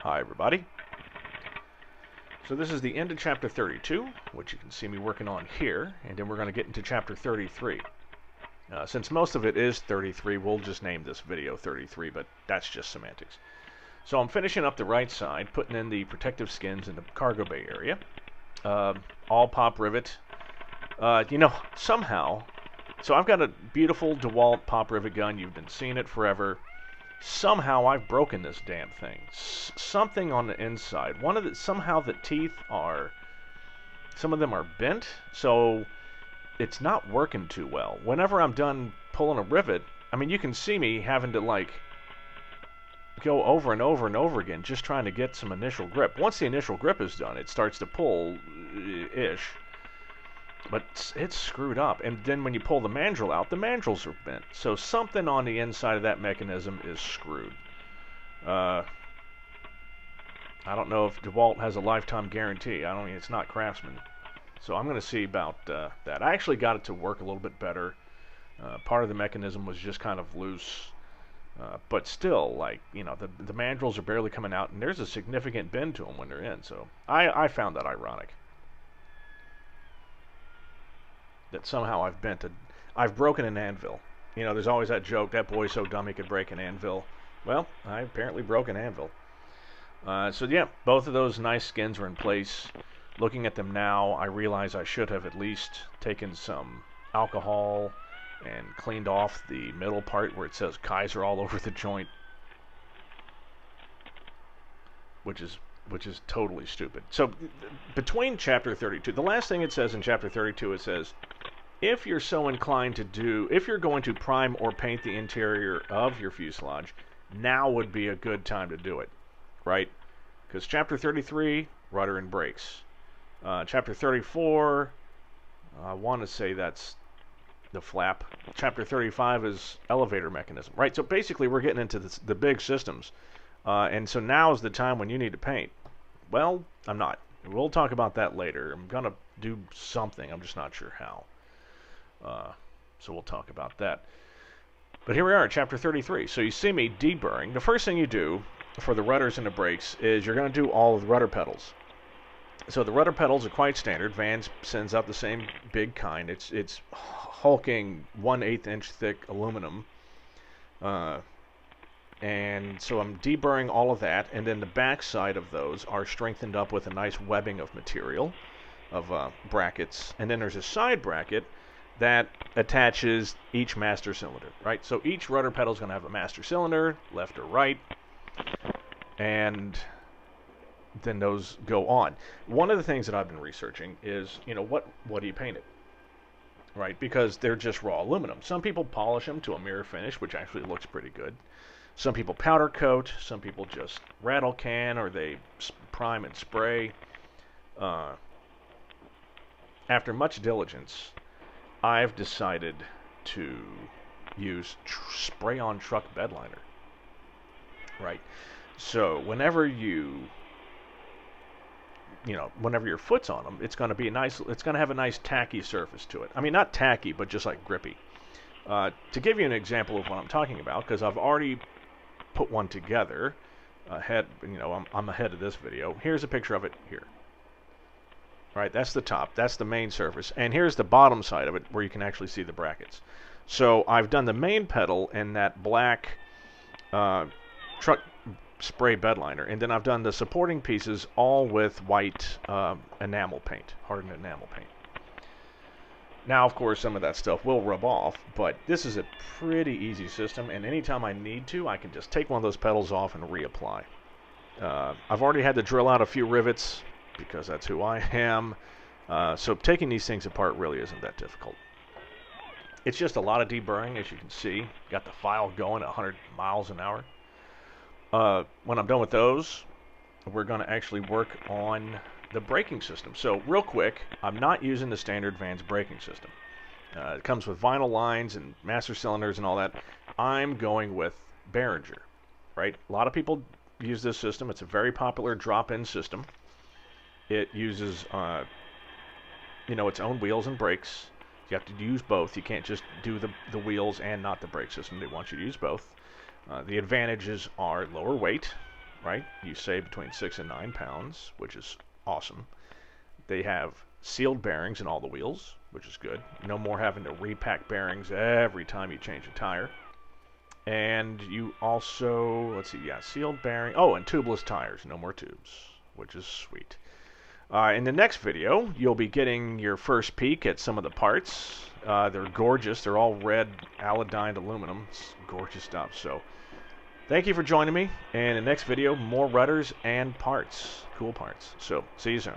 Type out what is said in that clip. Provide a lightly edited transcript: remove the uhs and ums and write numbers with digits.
Hi everybody. So this is the end of chapter 32, which you can see me working on here, and then we're going to get into chapter 33. Since most of it is 33, we'll just name this video 33, but that's just semantics. So I'm finishing up the right side, putting in the protective skins in the cargo bay area. All pop rivet. Somehow, so I've got a beautiful DeWalt pop rivet gun. You've been seeing it forever. Somehow I've broken this damn thing. Something on the inside. Somehow the teeth are, some of them are bent, so it's not working too well. Whenever I'm done pulling a rivet, I mean, you can see me having to like go over and over and over again just trying to get some initial grip. Once the initial grip is done, it starts to pull-ish. But it's screwed up. And then when you pull the mandrel out, the mandrels are bent. So something on the inside of that mechanism is screwed. I don't know if DeWalt has a lifetime guarantee. It's not Craftsman. So I'm going to see about that. I actually got it to work a little bit better. Part of the mechanism was just kind of loose. But still, like, the mandrels are barely coming out, and there's a significant bend to them when they're in. So I found that ironic. That somehow I've broken an anvil. There's always that joke, that boy's so dumb he could break an anvil. Well, I apparently broke an anvil. So yeah, both of those nice skins are in place. Looking at them now, I realize I should have at least taken some alcohol and cleaned off the middle part where it says Kaiser all over the joint. Which is totally stupid. So between chapter 32, the last thing it says in chapter 32, it says, if you're so inclined if you're going to prime or paint the interior of your fuselage, now would be a good time to do it, right? Because chapter 33, rudder and brakes. Chapter 34, I want to say that's the flap. Chapter 35 is elevator mechanism, right? So basically we're getting into the big systems. And so now is the time when you need to paint. Well, I'm not. We'll talk about that later. I'm going to do something. I'm just not sure how. So we'll talk about that. But here we are, chapter 33. So you see me deburring. The first thing you do for the rudders and the brakes is you're going to do all of the rudder pedals. So the rudder pedals are quite standard. Vans sends out the same big kind. It's hulking 1/8 inch thick aluminum. And so I'm deburring all of that, and then the back side of those are strengthened up with a nice webbing of material, of brackets. And then there's a side bracket that attaches each master cylinder, right? So each rudder pedal is going to have a master cylinder, left or right, and then those go on. One of the things that I've been researching is, what do you paint it? Right? Because they're just raw aluminum. Some people polish them to a mirror finish, which actually looks pretty good. Some people powder coat, some people just rattle can, or they prime and spray. After much diligence, I've decided to use spray-on truck bed liner. Right? So whenever your foot's on them, it's going to have a nice tacky surface to it. I mean, not tacky, but just like grippy. To give you an example of what I'm talking about, because I've already put one together ahead, I'm ahead of this video. Here's a picture of it here. Right, that's the top, that's the main surface, and here's the bottom side of it where you can actually see the brackets. So I've done the main pedal in that black truck spray bed liner, and then I've done the supporting pieces all with white enamel paint, hardened enamel paint. Now, of course, some of that stuff will rub off, but this is a pretty easy system, and anytime I need to, I can just take one of those pedals off and reapply. I've already had to drill out a few rivets, because that's who I am, so taking these things apart really isn't that difficult. It's just a lot of deburring, as you can see. Got the file going at 100 miles an hour. When I'm done with those, we're going to actually work on the braking system. So real quick, I'm not using the standard Vans braking system. It comes with vinyl lines and master cylinders and all that. I'm going with Behringer, right? A lot of people use this system. It's a very popular drop-in system. It uses, its own wheels and brakes. You have to use both. You can't just do the wheels and not the brake system. They want you to use both. The advantages are lower weight, right? You save between 6 and 9 pounds, which is awesome. They have sealed bearings in all the wheels, which is good. No more having to repack bearings every time you change a tire. And you also, let's see, yeah, sealed bearing. Oh, and tubeless tires, no more tubes, which is sweet. In the next video, you'll be getting your first peek at some of the parts. They're gorgeous. They're all red allodyne aluminum. It's gorgeous stuff. So thank you for joining me. And in the next video, more rudders and parts. Cool parts. So see you soon.